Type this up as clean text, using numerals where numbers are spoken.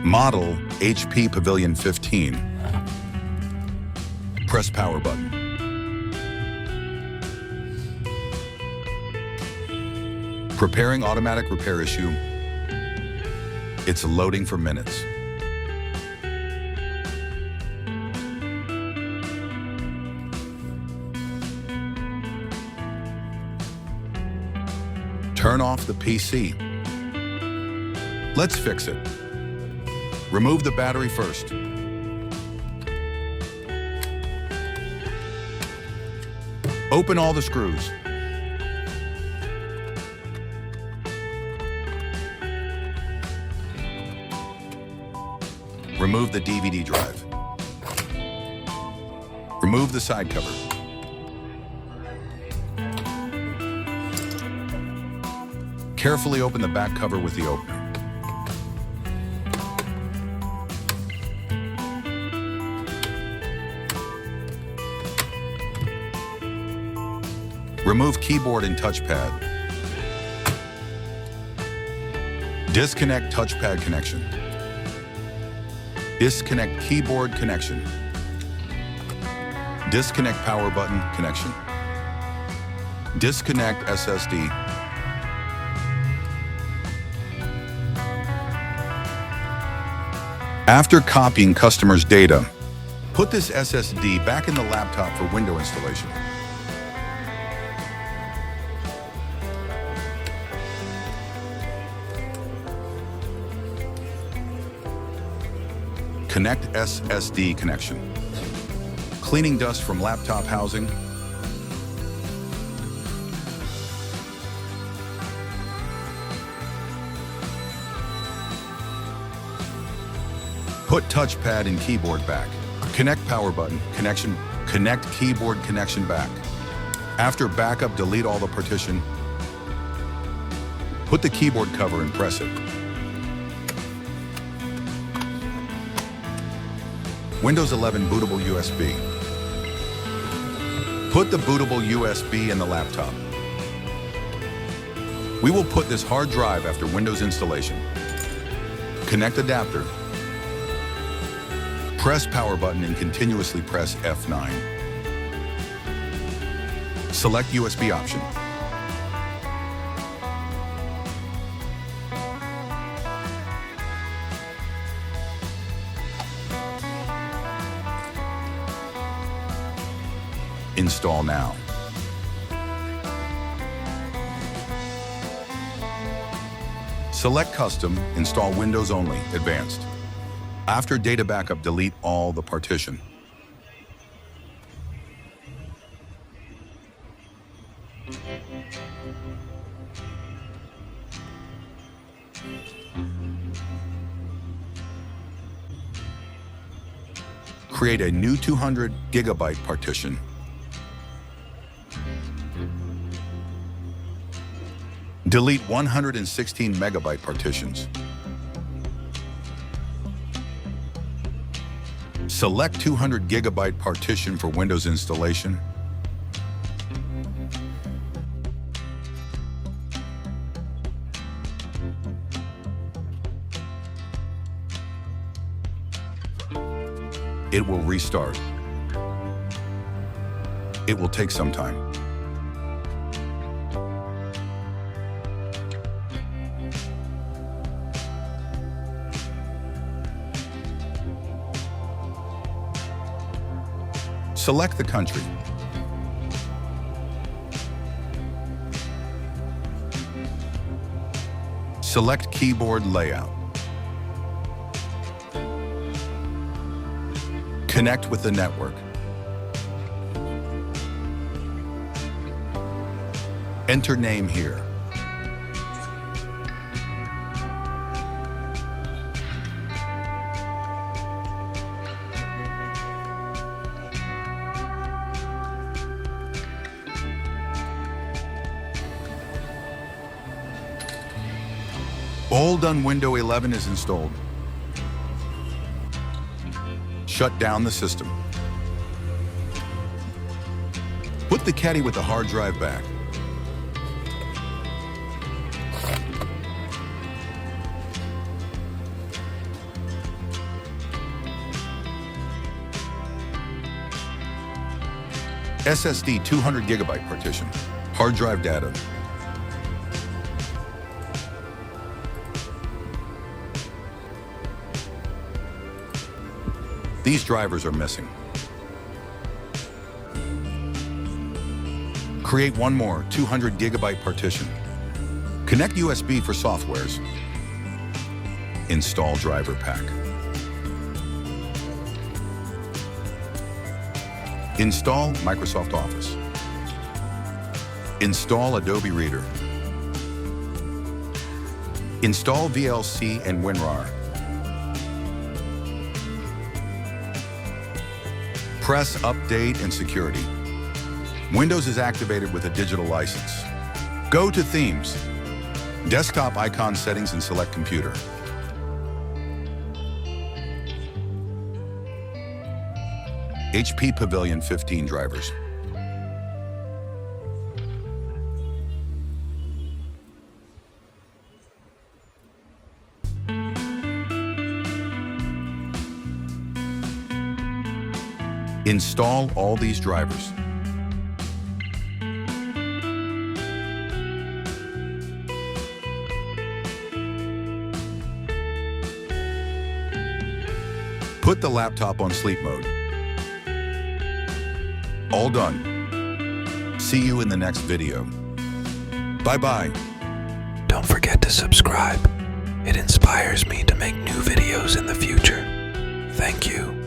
Model HP Pavilion 15. Press power button. Preparing automatic repair issue. It's loading for minutes. Turn off the PC. Let's fix it. Remove the battery first. Open all the screws. Remove the DVD drive. Remove the side cover. Carefully open the back cover with the opener. Remove keyboard and touchpad. Disconnect touchpad connection. Disconnect keyboard connection. Disconnect power button connection. Disconnect SSD. After copying customers' data, put this SSD back in the laptop for window installation. Connect SSD connection. Cleaning dust from laptop housing. Put touchpad and keyboard back. Connect power button connection. Connect keyboard connection back. After backup, delete all the partition. Put the keyboard cover and press it. Windows 11 bootable USB. Put the bootable USB in the laptop. We will put this hard drive after Windows installation. Connect adapter. Press power button and continuously press F9. Select USB option. Install now. Select Custom, install Windows Only, Advanced. After data backup, delete all the partition. Create a new 200 gigabyte partition. Delete 116 megabyte partitions. Select 200 gigabyte partition for Windows installation. It will restart. It will take some time. Select the country. Select keyboard layout. Connect with the network. Enter name here. All done. Windows 11 is installed. Shut down the system. Put the caddy with the hard drive back. SSD 200 gigabyte partition. Hard drive data. These drivers are missing. Create one more 200 gigabyte partition. Connect USB for softwares. Install driver pack. Install Microsoft Office. Install Adobe Reader. Install VLC and WinRAR. Press Update and Security. Windows is activated with a digital license. Go to Themes. Desktop icon settings and select Computer. HP Pavilion 15 drivers. Install all these drivers. Put the laptop on sleep mode. All done. See you in the next video. Bye-bye. Don't forget to subscribe. It inspires me to make new videos in the future. Thank you.